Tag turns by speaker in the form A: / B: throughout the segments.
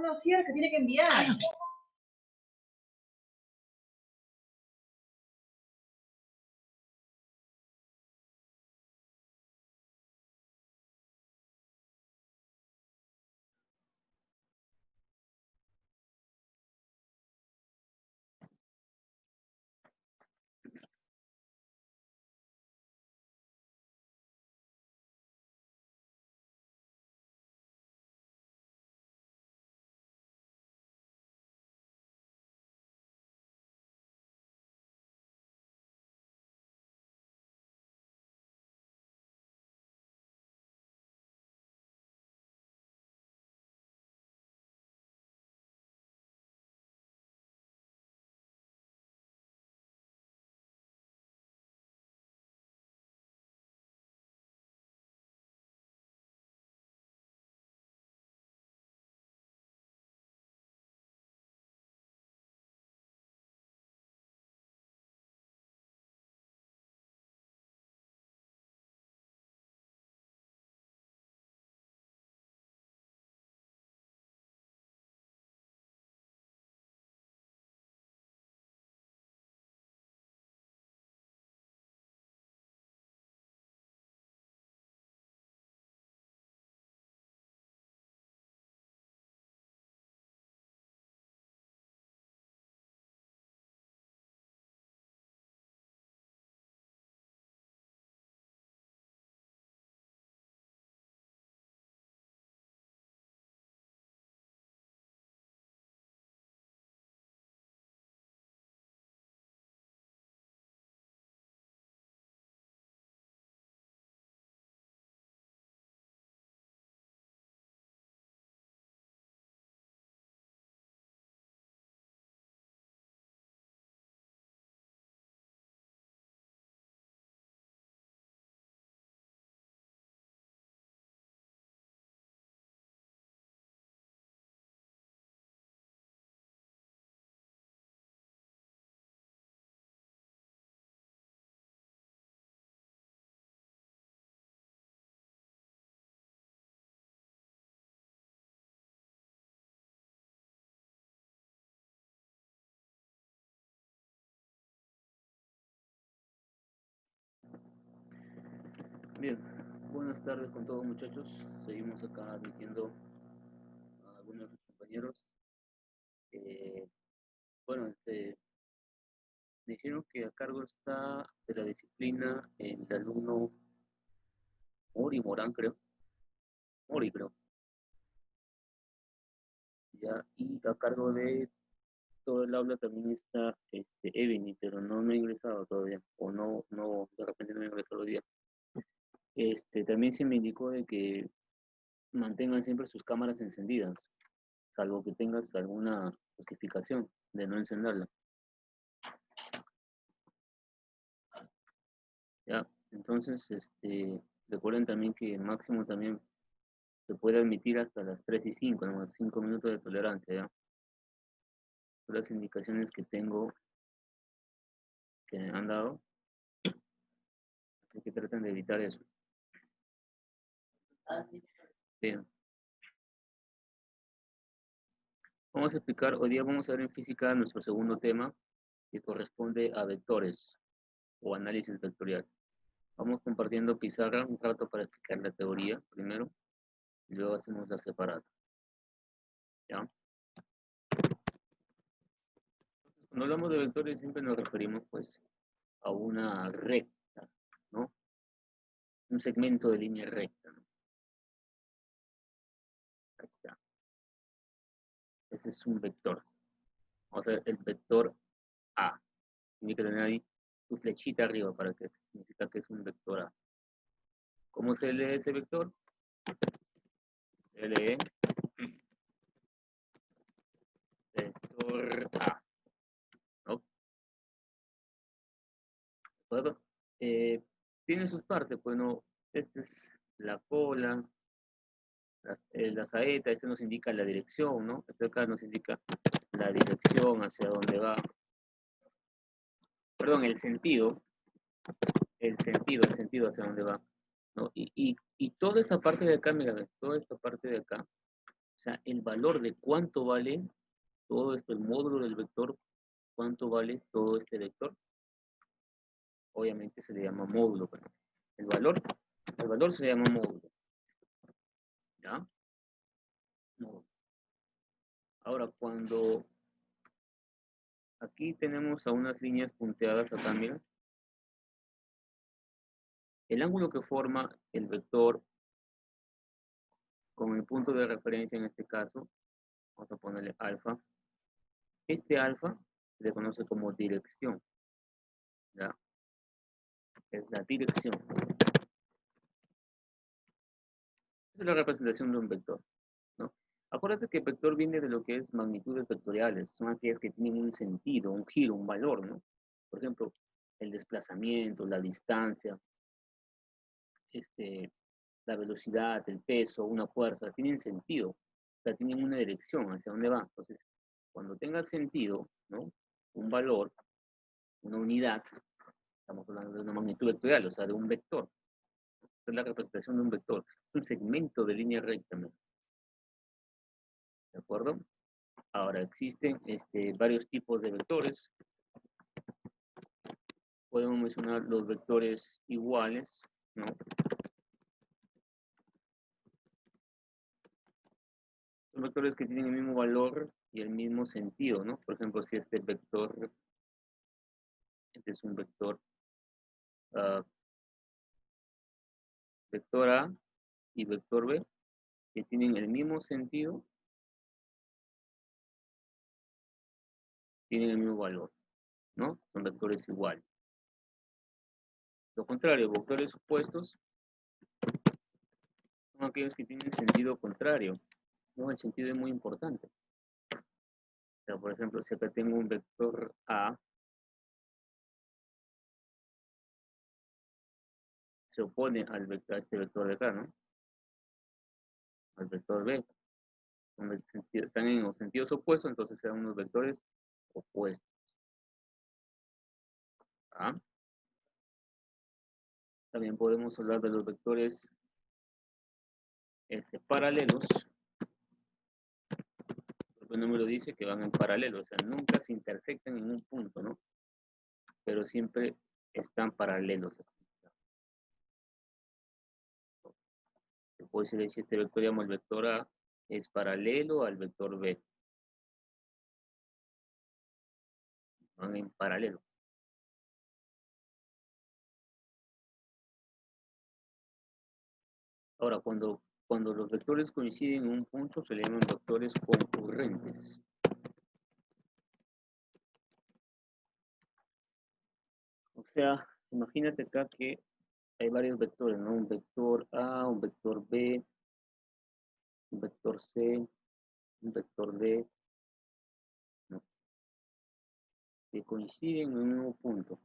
A: No, cierra, que tiene que enviar.
B: Bien, buenas tardes con todos muchachos. Seguimos acá admitiendo a algunos de los compañeros. Eh, bueno, me dijeron que a cargo está de la disciplina el alumno Mori Morán, creo. Mori, creo. Ya, y a cargo de todo el aula también está Evany, pero no ha ingresado todavía. O no, de repente no ha ingresado hoy día. También se me indicó de que mantengan siempre sus cámaras encendidas, salvo que tengas alguna justificación de no encenderla. Ya, entonces, recuerden también que máximo también se puede admitir hasta las 3:05, ¿no? 5 minutos de tolerancia, ¿ya? Son las indicaciones que tengo, que me han dado, así que traten de evitar eso. Bien, vamos a explicar, hoy día vamos a ver en física nuestro segundo tema, que corresponde a vectores o análisis vectorial. Vamos compartiendo pizarra un rato para explicar la teoría primero, y luego hacemos la separada, ¿ya? Cuando hablamos de vectores siempre nos referimos, pues, a una recta, ¿no? Un segmento de línea recta, ¿no? Ahí está. Ese es un vector. Vamos a ver el vector A. Tiene que tener ahí su flechita arriba para que significa que es un vector A. ¿Cómo se lee ese vector? Se lee vector A, ¿no? ¿De acuerdo? Tiene sus partes, bueno, esta es la cola, la saeta, este nos indica la dirección, ¿no? Este acá nos indica la dirección hacia dónde va, perdón, el sentido hacia dónde va, ¿no? Y toda esta parte de acá, mira, toda esta parte de acá, sea, el valor de cuánto vale todo esto, el módulo del vector, cuánto vale todo este vector, obviamente se le llama módulo. Bueno, el valor se le llama módulo. ¿Ya? Módulo. Ahora, cuando aquí tenemos a unas líneas punteadas acá, miren, el ángulo que forma el vector con el punto de referencia en este caso, vamos a ponerle alfa. Este alfa se le conoce como dirección. ¿Ya? Es la dirección. Esa es la representación de un vector, ¿no? Acuérdate que el vector viene de lo que es magnitudes vectoriales, son aquellas que tienen un sentido, un giro, un valor, ¿no? Por ejemplo, el desplazamiento, la distancia, la velocidad, el peso, una fuerza, tienen sentido, o sea, tienen una dirección hacia dónde van. Entonces, cuando tenga sentido, ¿no? Un valor, una unidad, estamos hablando de una magnitud vectorial, o sea, de un vector. Esta es la representación de un vector, un segmento de línea recta, ¿no? ¿De acuerdo? Ahora, existen varios tipos de vectores. Podemos mencionar los vectores iguales, ¿no? Son vectores que tienen el mismo valor y el mismo sentido, ¿no? Por ejemplo, si este es un vector, vector A y vector B, que tienen el mismo sentido, tienen el mismo valor, ¿no? Son vectores iguales. Lo contrario, vectores opuestos son aquellos que tienen sentido contrario, ¿no? El sentido es muy importante. O sea, por ejemplo, si acá tengo un vector A, se opone a este vector de acá, ¿no? Al vector B. Están en los sentidos opuestos, entonces serán unos vectores opuestos. ¿Ah? También podemos hablar de los vectores paralelos. El número dice que van en paralelo, o sea, nunca se intersectan en un punto, ¿no? Pero siempre están paralelos. Se puede decir si este vector, digamos, el vector A es paralelo al vector B. Van en paralelo. Ahora, cuando los vectores coinciden en un punto, se le llaman vectores concurrentes. O sea, imagínate acá que hay varios vectores, ¿no? Un vector A, un vector B, un vector C, un vector D, ¿no? Que coinciden en un mismo punto,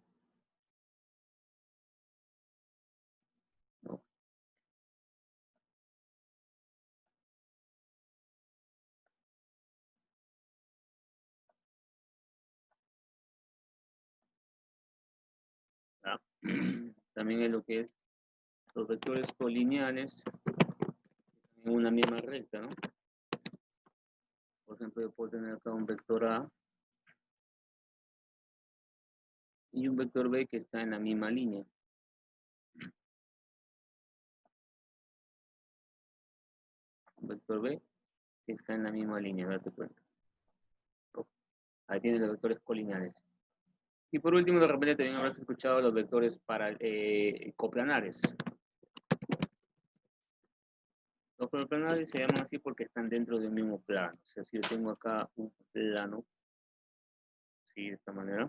B: ¿no? ¿Ah? También es lo que es los vectores colineales en una misma recta, ¿no? Por ejemplo, yo puedo tener acá un vector A y un vector B que está en la misma línea. Un vector B que está en la misma línea, date cuenta. Ahí tienes los vectores colineales. Y por último, de repente también habrás escuchado los vectores coplanares. Los coplanares se llaman así porque están dentro del mismo plano. O sea, si yo tengo acá un plano, ¿sí? De esta manera,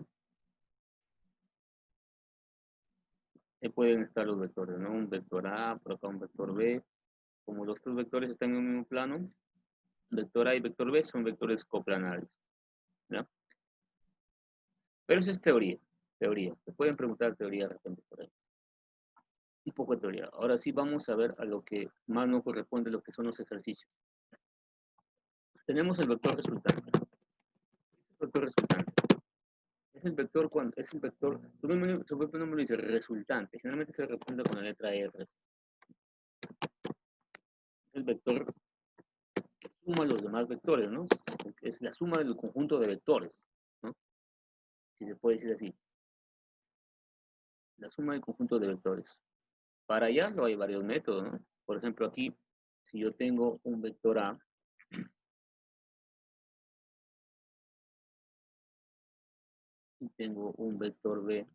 B: pueden estar los vectores, ¿no? Un vector A, por acá un vector B. Como los tres vectores están en el mismo plano, vector A y vector B son vectores coplanares, ¿ya? Pero eso es teoría, teoría. Se pueden preguntar teoría de repente por ahí. Un poco de teoría. Ahora sí vamos a ver a lo que más nos corresponde, lo que son los ejercicios. Tenemos el vector resultante. El vector resultante. Es el vector cuando es el vector, su propio nombre dice resultante. Generalmente se representa con la letra R. El vector suma los demás vectores, ¿no? Es la suma del conjunto de vectores, ¿no? Si se puede decir así. La suma del conjunto de vectores. Para hallarlo hay varios métodos, ¿no? Por ejemplo, aquí, si yo tengo un vector A y tengo un vector B,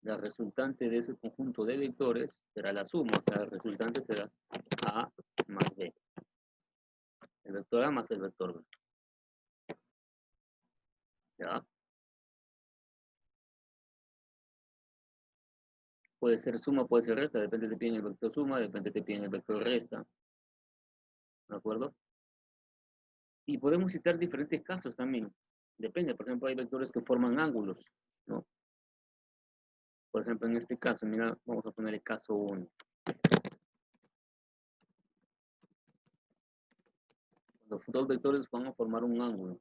B: la resultante de ese conjunto de vectores será la suma, o sea, la resultante será A más B. El vector A más el vector B. ¿Ya? Puede ser suma, puede ser resta, depende de te piden el vector suma, depende de te piden el vector resta. ¿De acuerdo? Y podemos citar diferentes casos también. Depende, por ejemplo, hay vectores que forman ángulos, ¿no? Por ejemplo, en este caso, mira, vamos a poner el caso 1. Los dos vectores van a formar un ángulo,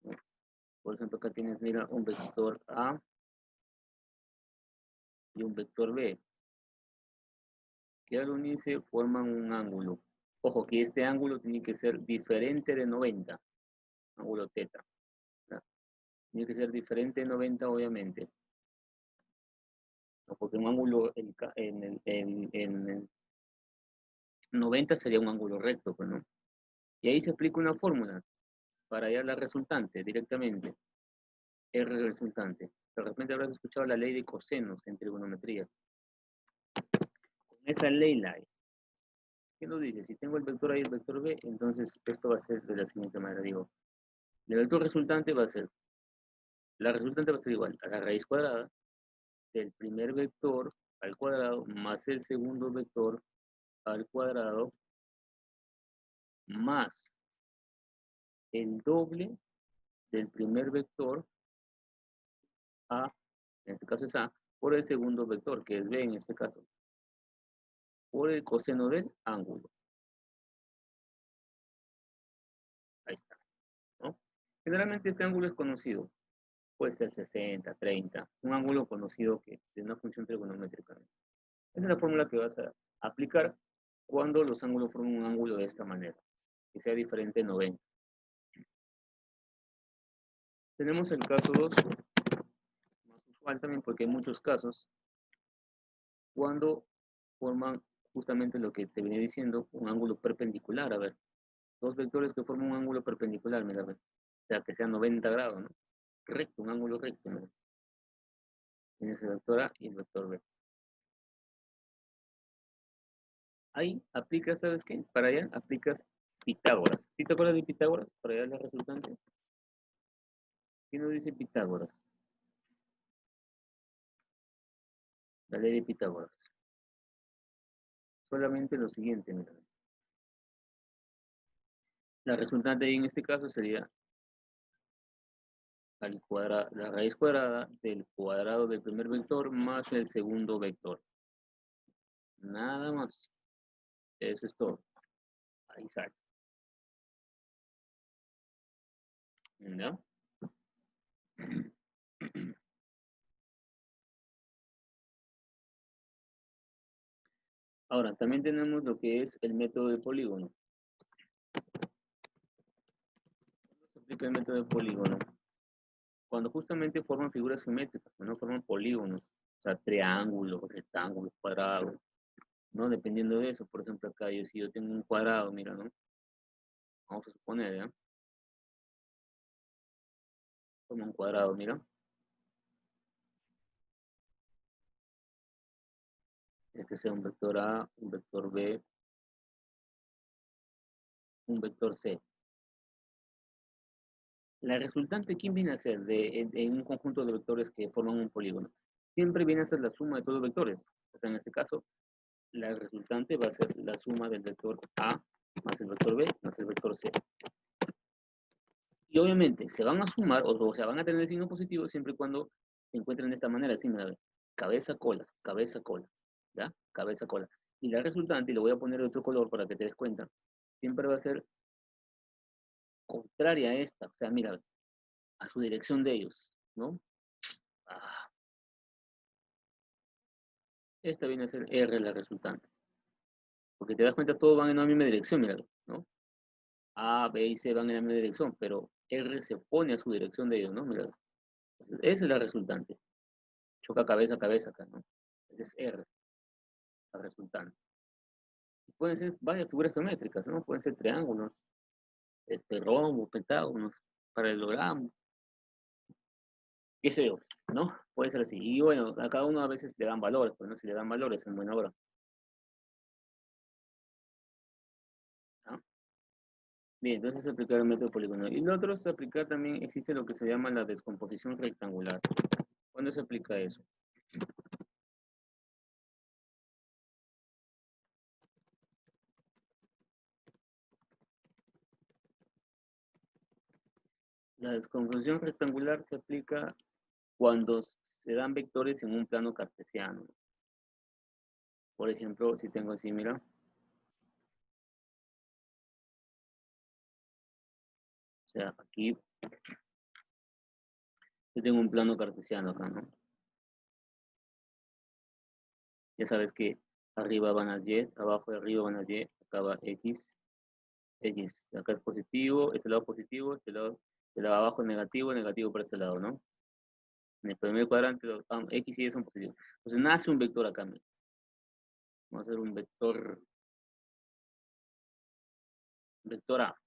B: ¿no? Por ejemplo, acá tienes, mira, un vector A y un vector B, que al unirse forman un ángulo. Ojo, que este ángulo tiene que ser diferente de 90, ángulo teta, ¿no? Tiene que ser diferente de 90, obviamente, ¿no? Porque un ángulo en el 90 sería un ángulo recto, pues, ¿no? Y ahí se aplica una fórmula para hallar la resultante directamente, R resultante. De repente habrás escuchado la ley de cosenos en trigonometría. Con esa ley la hay. ¿Qué nos dice? Si tengo el vector A y el vector B, entonces esto va a ser de la siguiente manera. Digo, el vector resultante va a ser, la resultante va a ser igual a la raíz cuadrada del primer vector al cuadrado más el segundo vector al cuadrado más el doble del primer vector A, en este caso es A, por el segundo vector, que es B en este caso, por el coseno del ángulo. Ahí está, ¿no? Generalmente este ángulo es conocido. Puede ser 60, 30, un ángulo conocido que es una función trigonométrica. Esa es la fórmula que vas a aplicar cuando los ángulos forman un ángulo de esta manera, que sea diferente de 90. Tenemos el caso 2, más usual también porque hay muchos casos, cuando forman justamente lo que te venía diciendo, un ángulo perpendicular. A ver, dos vectores que forman un ángulo perpendicular, mira, a ver, o sea, que sea 90 grados, ¿no? Recto, un ángulo recto, mira. Tienes el vector A y el vector B. Ahí aplicas, ¿sabes qué? Para allá aplicas Pitágoras. ¿Sí te acuerdas de Pitágoras? Para allá la resultante. ¿Qué nos dice Pitágoras? La ley de Pitágoras. Solamente lo siguiente, mira. La resultante ahí en este caso sería la raíz cuadrada del cuadrado del primer vector más el segundo vector. Nada más. Eso es todo. Ahí sale. ¿Ya? Ahora, también tenemos lo que es el método de polígono. ¿Cómo se aplica el método de polígono? Cuando justamente forman figuras geométricas, no forman polígonos, o sea, triángulos, rectángulos, cuadrados, ¿no? Dependiendo de eso, por ejemplo, acá si yo tengo un cuadrado, mira, ¿no? Vamos a suponer, ¿ya? Como un cuadrado, mira. Este sea un vector A, un vector B, un vector C. La resultante, ¿quién viene a ser en un conjunto de vectores que forman un polígono? Siempre viene a ser la suma de todos los vectores. O sea, en este caso, la resultante va a ser la suma del vector A más el vector B más el vector C. Y obviamente se van a sumar, o sea, van a tener el signo positivo siempre y cuando se encuentren de esta manera, así, mira, cabeza, cola, ¿ya? Cabeza, cola. Y la resultante, y le voy a poner otro color para que te des cuenta, siempre va a ser contraria a esta, o sea, mira, a su dirección de ellos, ¿no? Ah, esta viene a ser R la resultante. Porque te das cuenta, todos van en la misma dirección, mira, ¿no? A, B y C van en la misma dirección, pero R se opone a su dirección de ellos, ¿no? Mira, entonces, esa es la resultante. Choca cabeza a cabeza acá, ¿no? Ese es R, la resultante. Y pueden ser varias figuras geométricas, ¿no? Pueden ser triángulos, rombos, pentágonos, paralelogramos, qué sé yo, ¿no? Puede ser así. Y bueno, a cada uno a veces le dan valores, pues no, si le dan valores en buena hora. ¿No? Bien, entonces aplicar el método poligonal. Y lo otro es aplicar también, existe lo que se llama la descomposición rectangular. ¿Cuándo se aplica eso? La descomposición rectangular se aplica cuando se dan vectores en un plano cartesiano. Por ejemplo, si tengo así, mira, o sea, aquí yo tengo un plano cartesiano acá, ¿no? Ya sabes que arriba van las Y, abajo de arriba van las Y, acá va X, X. Acá es positivo, este lado de abajo es negativo, negativo por este lado, ¿no? En el primer cuadrante, X y Y son positivos. Entonces nace un vector acá, mira. Vamos a hacer un vector A,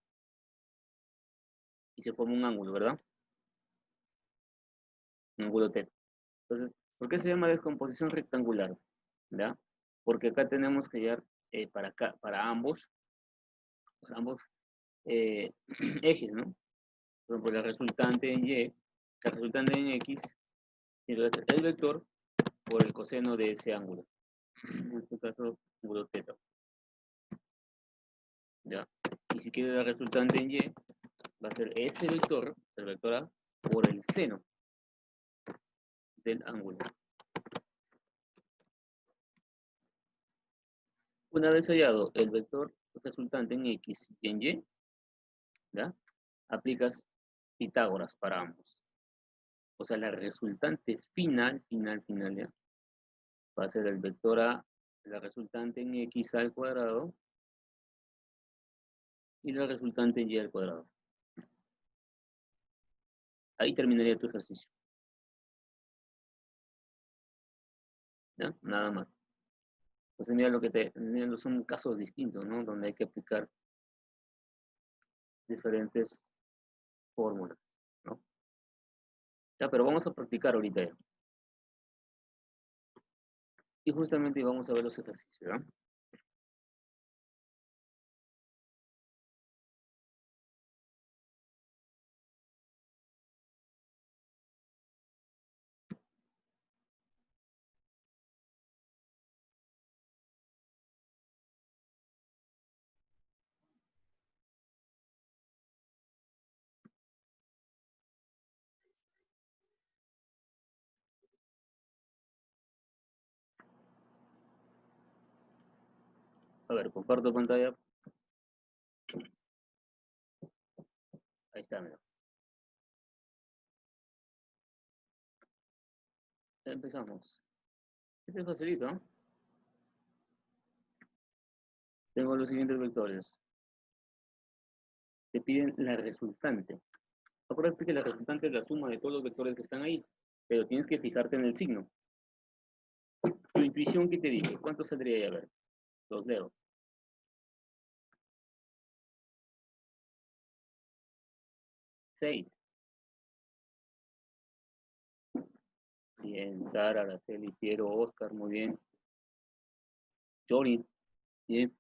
B: y se forma un ángulo, ¿verdad? Un ángulo θ. Entonces, ¿por qué se llama descomposición rectangular? ¿Ya? Porque acá tenemos que hallar para acá, para ambos, pues, ambos ejes, ¿no? Por ejemplo, la resultante en Y, la resultante en X, y va a ser el vector por el coseno de ese ángulo. En este caso, ángulo θ. ¿Ya? Y si quiere la resultante en Y, va a ser ese vector, el vector A, por el seno del ángulo. Una vez hallado el vector resultante en X y en Y, ¿ya? Aplicas Pitágoras para ambos. O sea, la resultante final, ¿ya? Va a ser el vector A, la resultante en X al cuadrado, y la resultante en Y al cuadrado. Ahí terminaría tu ejercicio. ¿Ya? Nada más. Entonces mira lo que mira, son casos distintos, ¿no? Donde hay que aplicar diferentes fórmulas, ¿no? Ya, pero vamos a practicar ahorita ya. Y justamente vamos a ver los ejercicios, ¿ya? A ver, comparto pantalla. Ahí está, mira. Ya empezamos. Este es facilito, ¿no? Tengo los siguientes vectores. Te piden la resultante. Acuérdate que la resultante es la suma de todos los vectores que están ahí, pero tienes que fijarte en el signo. Tu intuición, ¿qué te dice? ¿Cuánto saldría ahí? A ver, los leo. 6. Bien, Sara, Araceli, Piero, Oscar, muy bien. Jory, bien.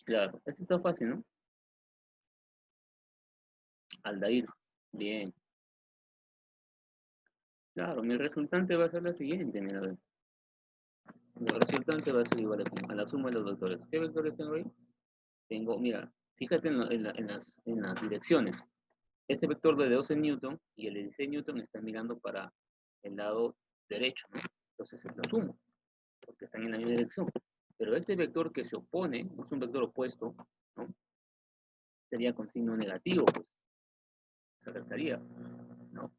B: Claro, esto está fácil, ¿no? Aldair, bien. Claro, mi resultante va a ser la siguiente, mira, a ver. Mi resultante va a ser igual a la suma de los vectores. ¿Qué vectores tengo ahí? Tengo, mira, fíjate en las direcciones. Este vector de 12 Newton y el de 16 Newton están mirando para el lado derecho, ¿no? Entonces es la sumo, porque están en la misma dirección. Pero este vector que se opone, es un vector opuesto, ¿no? Sería con signo negativo, pues se restaría, ¿no?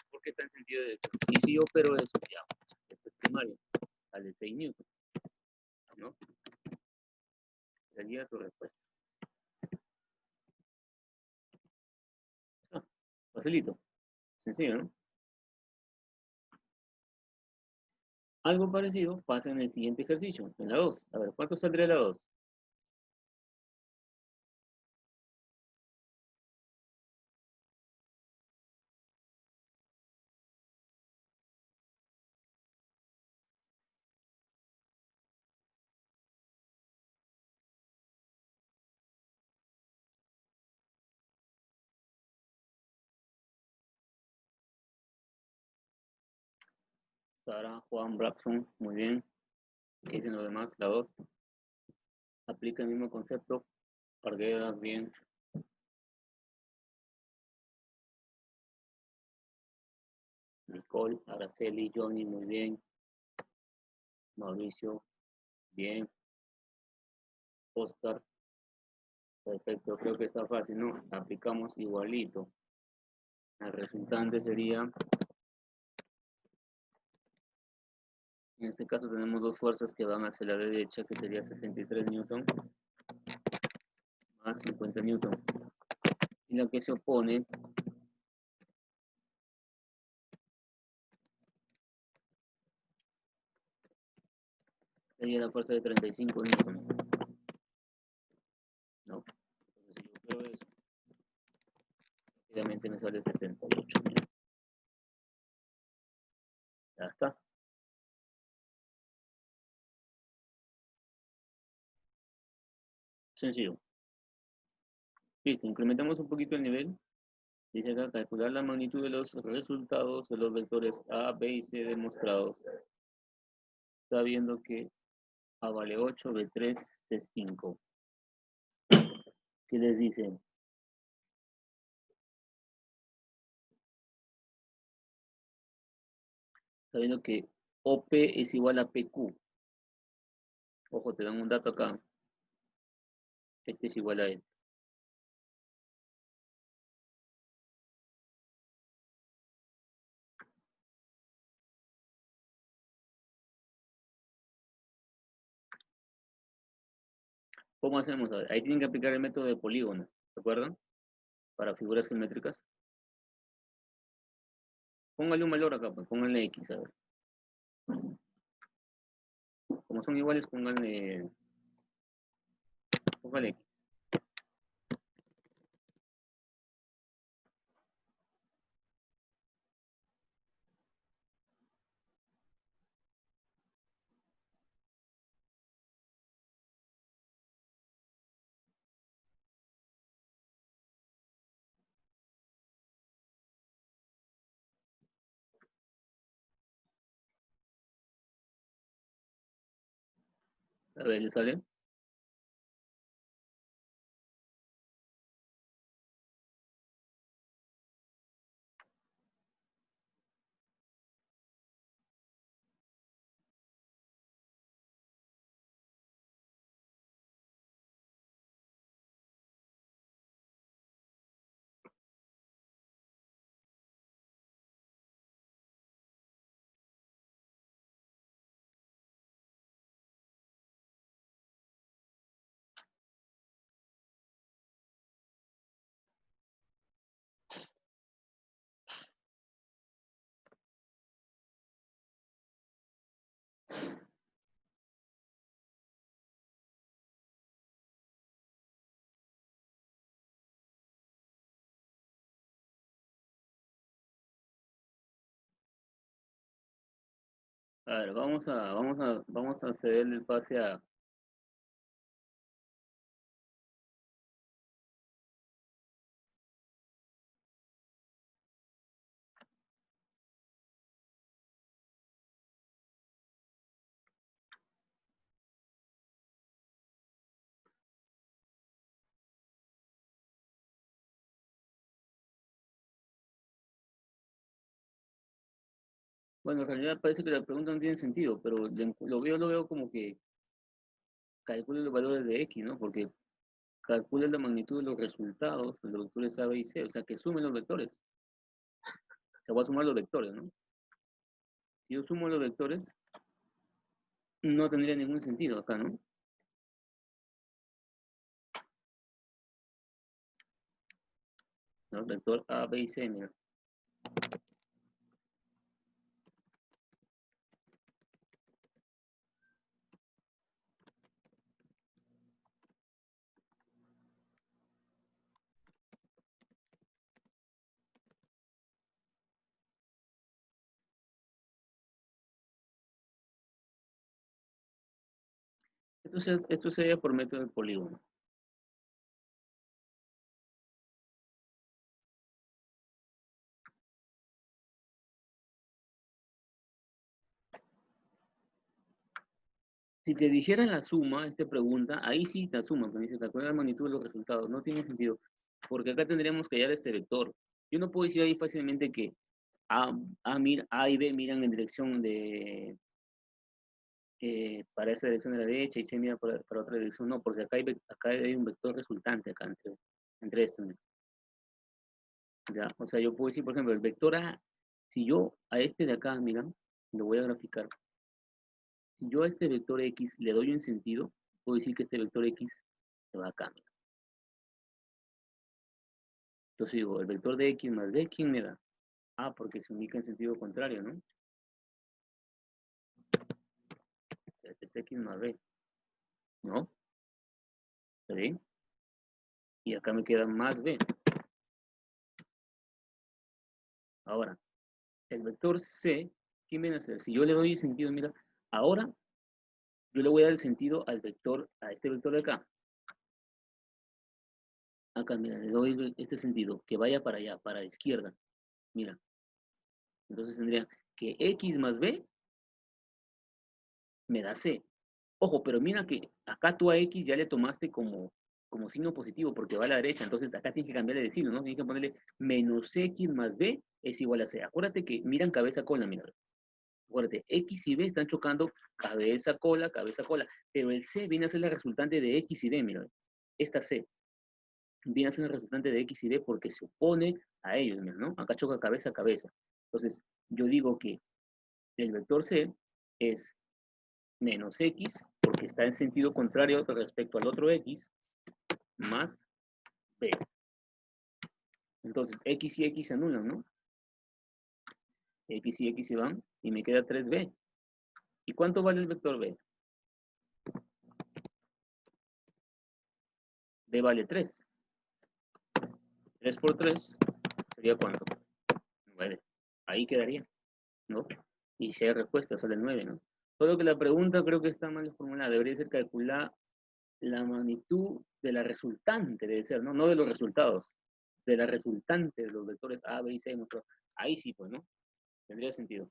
B: ¿Por que está en sentido directo. Y si yo opero eso, ya, esto es primario, al de 6 newton, ¿no? Sería tu respuesta. Ah, facilito, sencillo, ¿no? Algo parecido pasa en el siguiente ejercicio, en la 2. A ver, ¿cuánto saldría la 2? Sara, Juan, Braxton, muy bien. ¿Qué dicen los demás? La 2. Aplica el mismo concepto. Pargueras, bien. Nicole, Araceli, Johnny, muy bien. Mauricio, bien. Oscar, perfecto. Creo que está fácil, ¿no? Aplicamos igualito. El resultante sería, en este caso tenemos dos fuerzas que van hacia la derecha, que sería 63 newton más 50 newton. Y la que se opone sería la fuerza de 35 newton. ¿No? Entonces, si yo creo eso, obviamente me sale 78 newton. Ya está. Sencillo. Listo, incrementamos un poquito el nivel. Dice acá, calcular la magnitud de los resultados de los vectores A, B y C demostrados. Está viendo que A vale 8, B 3, C 5. ¿Qué les dice? Está viendo que OP es igual a PQ. Ojo, te dan un dato acá. Este es igual a él. ¿Cómo hacemos? A ver, ahí tienen que aplicar el método de polígono. ¿Se acuerdan? Para figuras geométricas. Póngale un valor acá, pues pónganle X, a ver. Como son iguales, pónganle X. A ver, ¿le sale? A ver, vamos a cederle el pase a... Bueno, en realidad parece que la pregunta no tiene sentido, pero lo veo como que calcule los valores de X, ¿no? Porque calcule la magnitud de los resultados de los vectores A, B y C, o sea, que sumen los vectores. Te voy a sumar los vectores, ¿no? Si yo sumo los vectores, no tendría ningún sentido acá, ¿no? ¿No? Vector A, B y C, mira. Esto sería por método de polígono. Si te dijera la suma, esta pregunta, ahí sí la suma, pero dice, calcula la magnitud de los resultados. No tiene sentido, porque acá tendríamos que hallar este vector. Yo no puedo decir ahí fácilmente que A y B miran en dirección de, para esa dirección de la derecha y C mira para otra dirección. No, porque acá hay un vector resultante acá entre estos. ¿No? ¿Ya? O sea, yo puedo decir, por ejemplo, el vector A, si yo a este de acá, mira, lo voy a graficar. Si yo a este vector X le doy un sentido, puedo decir que este vector X se va acá. Mira. Entonces digo, el vector de X más B, ¿quién me da? Ah, porque se ubica en sentido contrario, ¿no? Este es X más B, ¿no? ¿Está bien? Y acá me queda más B. Ahora, el vector C, ¿quién viene a hacer? Si yo le doy el sentido, mira, ahora yo le voy a dar el sentido al vector, a este vector de acá. Acá, mira, le doy este sentido, que vaya para allá, para la izquierda. Mira, entonces tendría que X más B me da C. Ojo, pero mira que acá tú a X ya le tomaste como signo positivo porque va a la derecha, entonces acá tienes que cambiarle de signo, ¿no? Tienes que ponerle menos X más B es igual a C. Acuérdate que miran cabeza cola, mira. Acuérdate, X y B están chocando cabeza cola, pero el C viene a ser la resultante de X y B, mira. Esta C viene a ser la resultante de X y B porque se opone a ellos, mira, ¿no? Acá choca cabeza a cabeza. Entonces, yo digo que el vector C es menos X, porque está en sentido contrario respecto al otro X, más B. Entonces, X y X se anulan, ¿no? X y X se van y me queda 3B. ¿Y cuánto vale el vector B? B vale 3. 3 por 3 sería ¿cuánto? 9. Ahí quedaría, ¿no? Y si hay respuesta, sale 9, ¿no? Solo que la pregunta creo que está mal formulada. Debería ser calcular la magnitud de la resultante, debe ser, ¿no? No de los resultados, de la resultante de los vectores A, B y C. Ahí sí, pues, ¿no? Tendría sentido.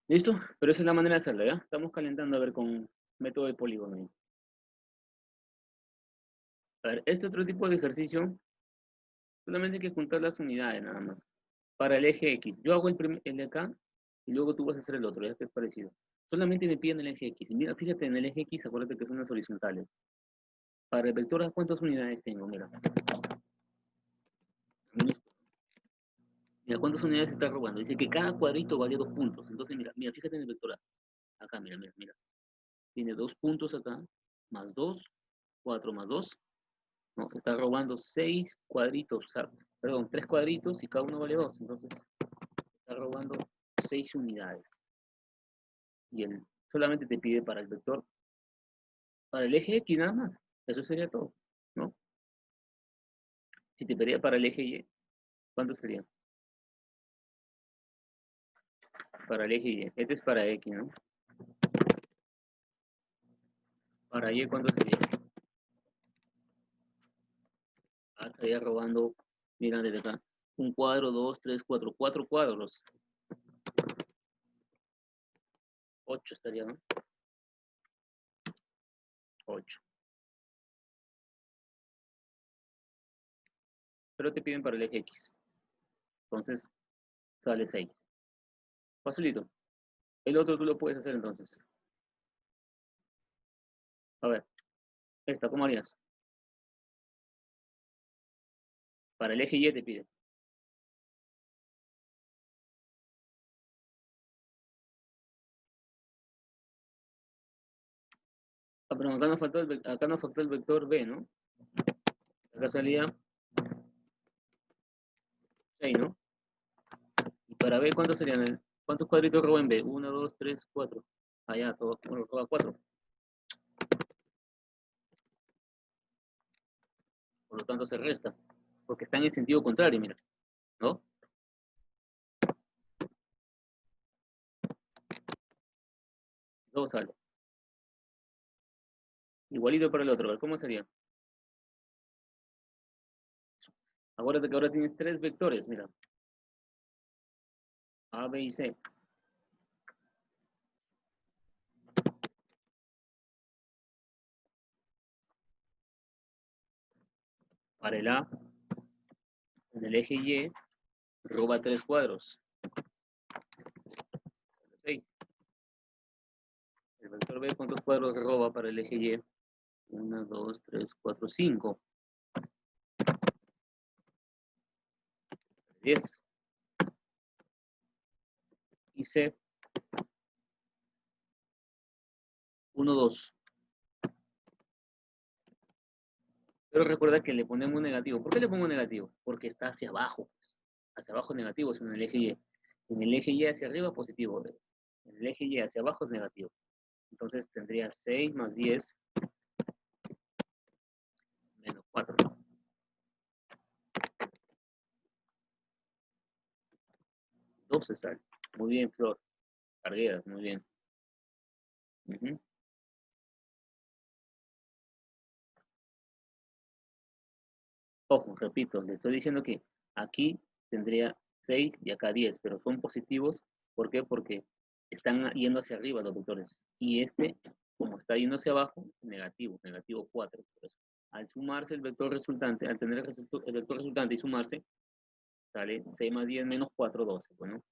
B: ¿Listo? Pero esa es la manera de hacerlo, ¿ya? Estamos calentando a ver con método de polígono. A ver, este otro tipo de ejercicio, solamente hay que juntar las unidades nada más. Para el eje X, yo hago el de acá y luego tú vas a hacer el otro, ya que es parecido. Solamente me piden el eje X. Y mira, fíjate en el eje X, acuérdate que son las horizontales. Para el vector A, ¿cuántas unidades tengo? Mira. Mira, ¿cuántas unidades está robando? Dice que cada cuadrito vale 2 puntos. Entonces, mira, fíjate en el vector A. Acá, mira. Tiene 2 puntos acá, más 2, 4 más 2. No, está robando 6 cuadritos, perdón, 3 cuadritos y cada uno vale 2. Entonces, está robando 6 unidades. Y él solamente te pide para el vector, para el eje X nada más. Eso sería todo, ¿no? Si te pedía para el eje Y, ¿cuánto sería? Para el eje Y. Este es para X, ¿no? Para Y, ¿cuánto sería? Ah, estaría robando, mira desde acá, un cuadro, 2, 3, 4, 4 cuadros. 8 estaría, ¿no? 8. Pero te piden para el eje X. Entonces, sale 6. Facilito. El otro tú lo puedes hacer entonces. A ver, esta, ¿cómo harías? Para el eje Y te pide. perdón, acá nos faltó el vector B, ¿no? Acá salía 6, ¿no? Y para B, ¿cuántos serían? ¿Cuántos cuadritos roba en B? 1, 2, 3, 4. Allá, todo, bueno, roba 4. Por lo tanto, se resta. Porque está en el sentido contrario, mira, ¿no? Todo sale. Igualito para el otro, a ver, ¿cómo sería? Acuérdate que ahora tienes 3 vectores, mira. A, B y C. Para el A, en el eje Y, roba 3 cuadros. ¿Sí? El vector B, ¿cuántos cuadros roba para el eje Y? 1, 2, 3, 4, 5. 10. Y C, 1, 2. Pero recuerda que le ponemos negativo. ¿Por qué le pongo negativo? Porque está hacia abajo. Hacia abajo negativo es en el eje Y. En el eje Y hacia arriba positivo. En el eje Y hacia abajo es negativo. Entonces tendría 6 más 10 menos 4. 12 sale. Muy bien, Flor. Cargueras, muy bien. Ujú. Ojo, repito, le estoy diciendo que aquí tendría 6 y acá 10, pero son positivos. ¿Por qué? Porque están yendo hacia arriba los vectores. Y este, como está yendo hacia abajo, negativo, negativo 4. Por eso. Al sumarse el vector resultante, al tener el vector resultante y sumarse, sale 6 más 10 menos 4, 12. Bueno,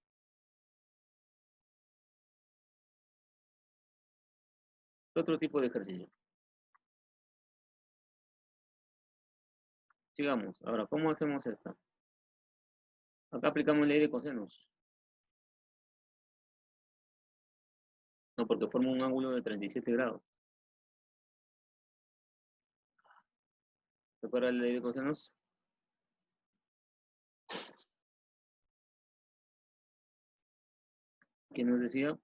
B: otro tipo de ejercicio. Sigamos. Ahora, ¿cómo hacemos esta? Acá aplicamos ley de cosenos. No, porque forma un ángulo de 37 grados. ¿Recuerda la ley de cosenos? ¿Qué nos decía?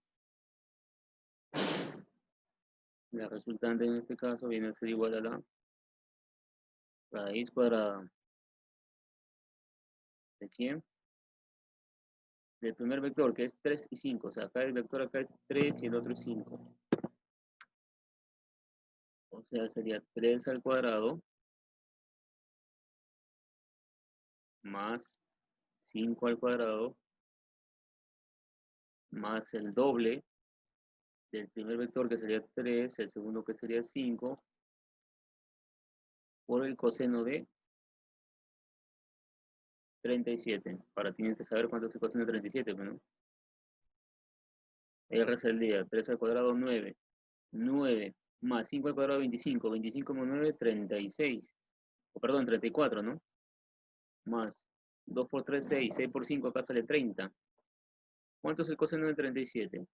B: La resultante en este caso viene a ser igual a la raíz cuadrada. ¿De quién? Del primer vector, que es 3 y 5. O sea, acá el vector acá es 3 y el otro es 5. O sea, sería 3 al cuadrado más 5 al cuadrado más el doble del primer vector, que sería 3, el segundo que sería 5, por el coseno de 37. Ahora tienes que saber cuánto es el coseno de 37, ¿no? R es el día, 3 al cuadrado, 9. 9 más 5 al cuadrado, 25. 25 más 9, 36. O perdón, 34, ¿no? Más 2 por 3, 6. 6 por 5, acá sale 30. ¿Cuánto es el coseno de 37?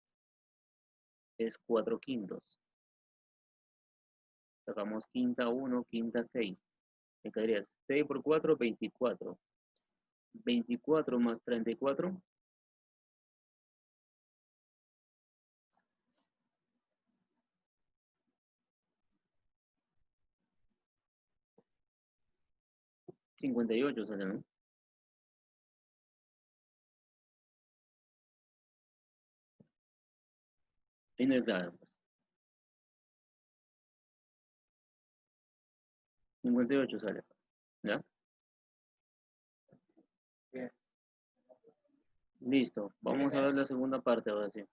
B: Es 4 quintos. Sacamos quinta 1, quinta 6. Me quedaría 6 por 4, 24. 24 más 34, 58 sale, ¿no? Y no es claro, pues. 58 sale. ¿Ya? Bien. Listo. Vamos a ver la segunda parte ahora sí.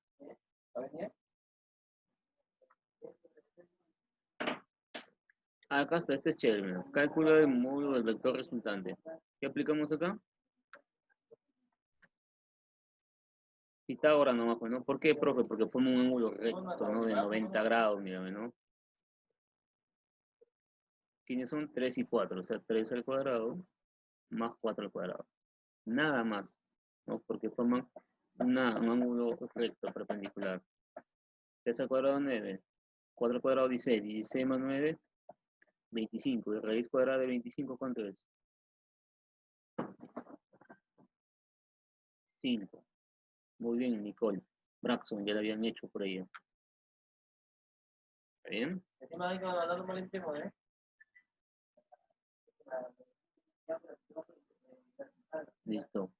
B: Acá está, este es chévere, mira. Cálculo del módulo del vector resultante. ¿Qué aplicamos acá? Pitágoras nomás, pues, ¿no? ¿Por qué, profe? Porque forma un ángulo recto, ¿no? De 90 grados, mírame, ¿no? ¿Quiénes son? 3 y 4, o sea, 3 al cuadrado más 4 al cuadrado. Nada más, ¿no? Porque forman un ángulo recto perpendicular. 3 al cuadrado, 9. 4 al cuadrado 16. 16 más 9, 25. Y raíz cuadrada de 25, ¿cuánto es? 5. Muy bien, Nicole. Braxton, ya lo habían hecho por ahí. ¿Está bien? Listo.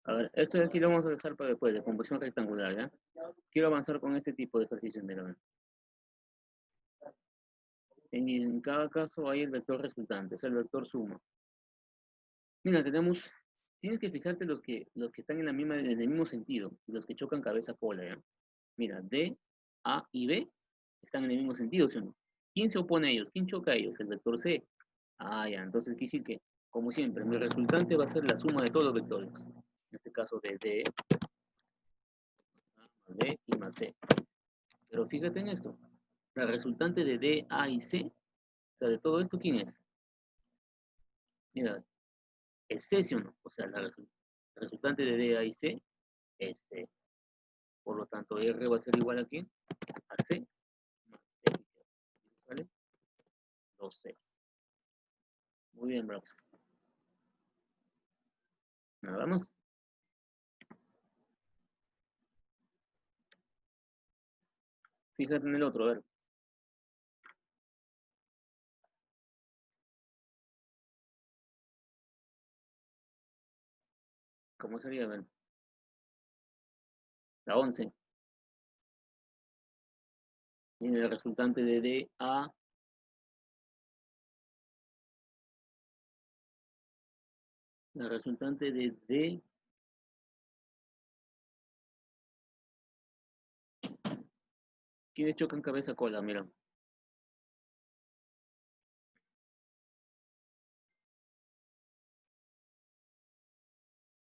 B: A ver, esto de aquí lo vamos a dejar para después, de composición rectangular, ¿ya? Quiero avanzar con este tipo de ejercicio, mira. En cada caso hay el vector resultante, es el vector suma. Mira, tienes que fijarte los que están en el mismo sentido, los que chocan cabeza-cola, ¿ya? Mira, D, A y B están en el mismo sentido, ¿sí o no? ¿Quién se opone a ellos? ¿Quién choca a ellos? El vector C. Ah, ya, entonces quiere decir que, como siempre, mi resultante va a ser la suma de todos los vectores. En este caso de D, A más B y más C. Pero fíjate en esto. La resultante de D, A y C, o sea, de todo esto, ¿quién es? Mira, es C, ¿sí o no? O sea, la resultante de D, A y C es C. Por lo tanto, R va a ser igual a ¿quién? A C más C. ¿Vale? 2C. Muy bien, Brax. Nada más. Fíjate en el otro, a ver. ¿Cómo sería? A ver. La 11. Tiene el resultante de D, A. La resultante de D. ¿Quiénes chocan cabeza-cola? Mira.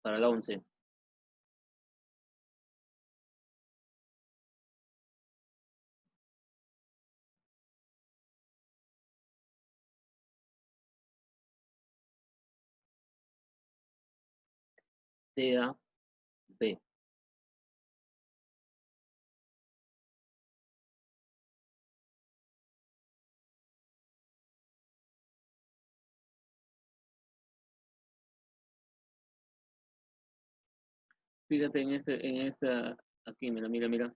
B: Para la 11. D, A, B. Fíjate en esta, aquí, mira, mira, mira.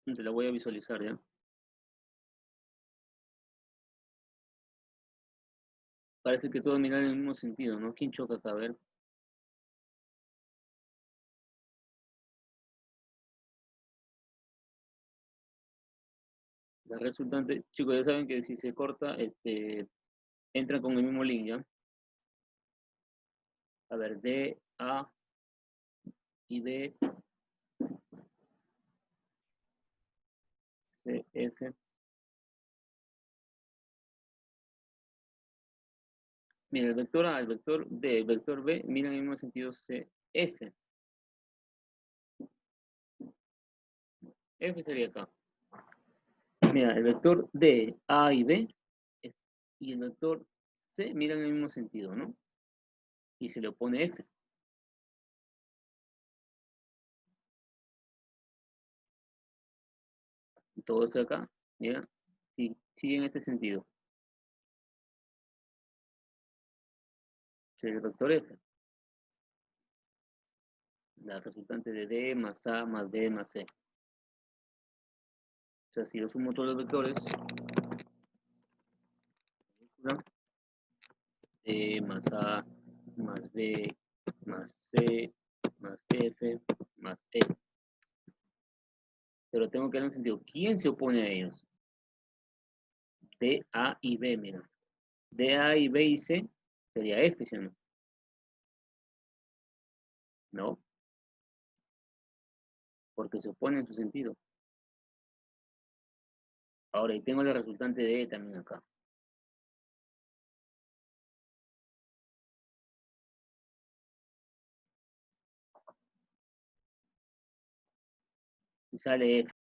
B: Te la voy a visualizar, ¿ya? Parece que todo mira en el mismo sentido, ¿no? ¿Quién choca acá? A ver. La resultante, chicos, ya saben que si se corta, entra con el mismo link, ¿ya? A ver, D, A y B, C, F. Mira, el vector A, el vector D, el vector B, miran en el mismo sentido C, F. F sería acá. Mira, el vector D, A y B y el vector C miran en el mismo sentido, ¿no? Y se le opone F. Todo esto de acá, mira, sí, sigue en este sentido. Sería el vector F. La resultante de D más A más B más C. O sea, si yo sumo todos los vectores, ¿no? D más A más B más C más F más E. Pero tengo que dar un sentido. ¿Quién se opone a ellos? D, A y B, mira. D, A y B y C sería F, ¿sí o no? No, porque se opone en su sentido. Ahora, y tengo la resultante de E también acá. Y sale F.